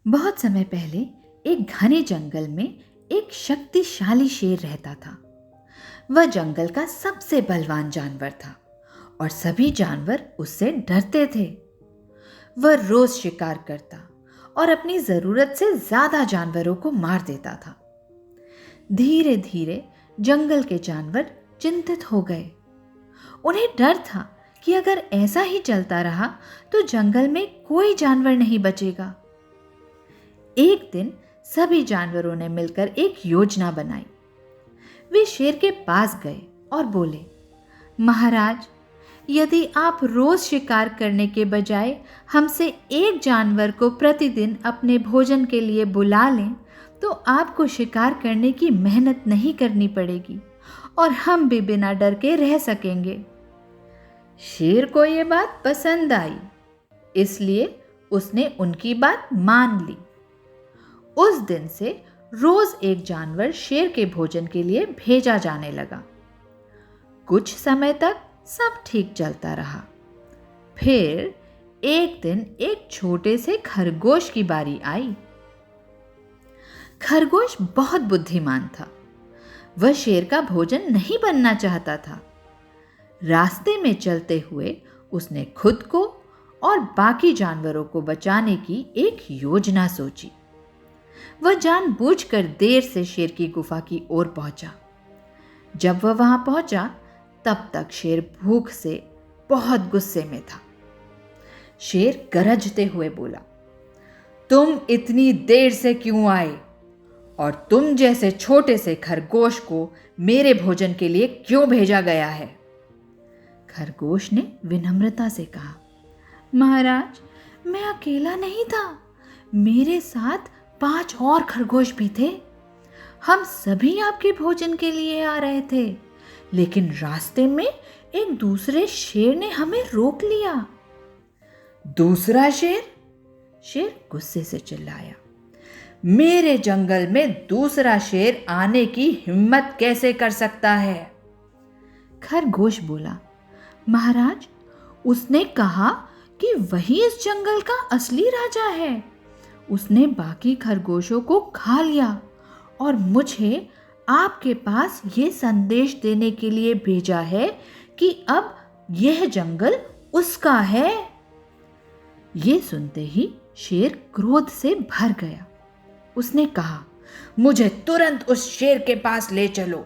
बहुत समय पहले एक घने जंगल में एक शक्तिशाली शेर रहता था। वह जंगल का सबसे बलवान जानवर था और सभी जानवर उससे डरते थे। वह रोज शिकार करता और अपनी जरूरत से ज्यादा जानवरों को मार देता था। धीरे धीरे जंगल के जानवर चिंतित हो गए। उन्हें डर था कि अगर ऐसा ही चलता रहा तो जंगल में कोई जानवर नहीं बचेगा। एक दिन सभी जानवरों ने मिलकर एक योजना बनाई। वे शेर के पास गए और बोले, महाराज, यदि आप रोज शिकार करने के बजाय हमसे एक जानवर को प्रतिदिन अपने भोजन के लिए बुला लें तो आपको शिकार करने की मेहनत नहीं करनी पड़ेगी और हम भी बिना डर के रह सकेंगे। शेर को यह बात पसंद आई, इसलिए उसने उनकी बात मान ली। उस दिन से रोज एक जानवर शेर के भोजन के लिए भेजा जाने लगा। कुछ समय तक सब ठीक चलता रहा। फिर एक दिन एक छोटे से खरगोश की बारी आई। खरगोश बहुत बुद्धिमान था। वह शेर का भोजन नहीं बनना चाहता था। रास्ते में चलते हुए उसने खुद को और बाकी जानवरों को बचाने की एक योजना सोची। वह जानबूझकर देर से शेर की गुफा की ओर पहुंचा। जब वह वहां पहुंचा तब तक शेर भूख से बहुत गुस्से में था। शेर गरजते हुए बोला, तुम इतनी देर से क्यों आए और तुम जैसे छोटे से खरगोश को मेरे भोजन के लिए क्यों भेजा गया है? खरगोश ने विनम्रता से कहा, महाराज, मैं अकेला नहीं था, मेरे साथ 5 और खरगोश भी थे। हम सभी आपके भोजन के लिए आ रहे थे, लेकिन रास्ते में एक दूसरे शेर ने हमें रोक लिया। दूसरा शेर? शेर गुस्से से चिल्लाया, मेरे जंगल में दूसरा शेर आने की हिम्मत कैसे कर सकता है? खरगोश बोला, महाराज, उसने कहा कि वही इस जंगल का असली राजा है। उसने बाकी खरगोशों को खा लिया और मुझे आपके पास ये संदेश देने के लिए भेजा है कि अब यह जंगल उसका है। ये सुनते ही शेर क्रोध से भर गया। उसने कहा, मुझे तुरंत उस शेर के पास ले चलो।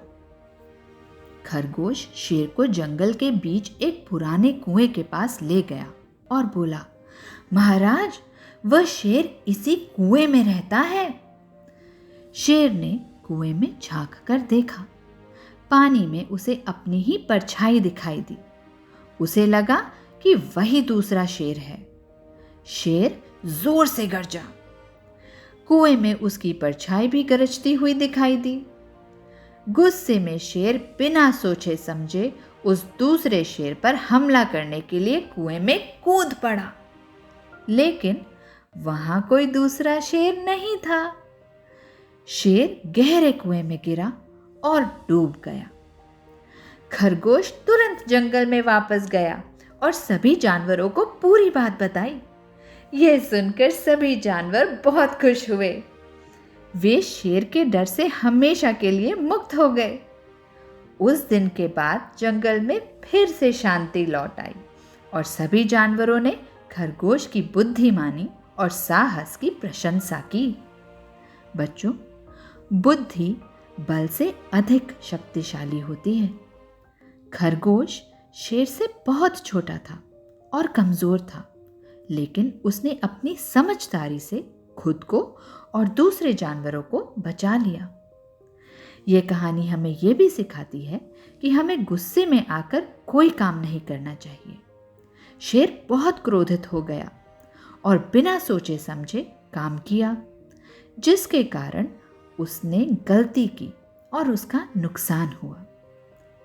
खरगोश शेर को जंगल के बीच एक पुराने कुएं के पास ले गया और बोला, महाराज, वह शेर इसी कुएं में रहता है। शेर ने कुएं में झांक कर देखा। पानी में उसे अपनी ही परछाई दिखाई दी। उसे लगा कि वही दूसरा शेर है। शेर जोर से गरजा। कुएं में उसकी परछाई भी गरजती हुई दिखाई दी। गुस्से में शेर बिना सोचे समझे उस दूसरे शेर पर हमला करने के लिए कुएं में कूद पड़ा, लेकिन वहां कोई दूसरा शेर नहीं था। शेर गहरे कुएं में गिरा और डूब गया। खरगोश तुरंत जंगल में वापस गया और सभी जानवरों को पूरी बात बताई। यह सुनकर सभी जानवर बहुत खुश हुए। वे शेर के डर से हमेशा के लिए मुक्त हो गए। उस दिन के बाद जंगल में फिर से शांति लौट आई और सभी जानवरों ने खरगोश की बुद्धि मानी और साहस की प्रशंसा की। बच्चों, बुद्धि बल से अधिक शक्तिशाली होती है। खरगोश शेर से बहुत छोटा था और कमजोर था, लेकिन उसने अपनी समझदारी से खुद को और दूसरे जानवरों को बचा लिया। यह कहानी हमें यह भी सिखाती है कि हमें गुस्से में आकर कोई काम नहीं करना चाहिए। शेर बहुत क्रोधित हो गया और बिना सोचे समझे काम किया, जिसके कारण उसने गलती की और उसका नुकसान हुआ।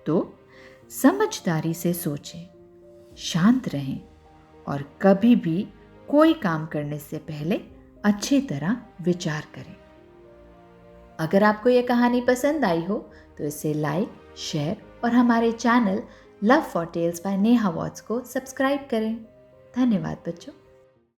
तो समझदारी से सोचें, शांत रहें और कभी भी कोई काम करने से पहले अच्छी तरह विचार करें। अगर आपको यह कहानी पसंद आई हो तो इसे लाइक, शेयर और हमारे channel love for tales by Neha Watts को सब्सक्राइब करें। धन्यवाद बच्चों।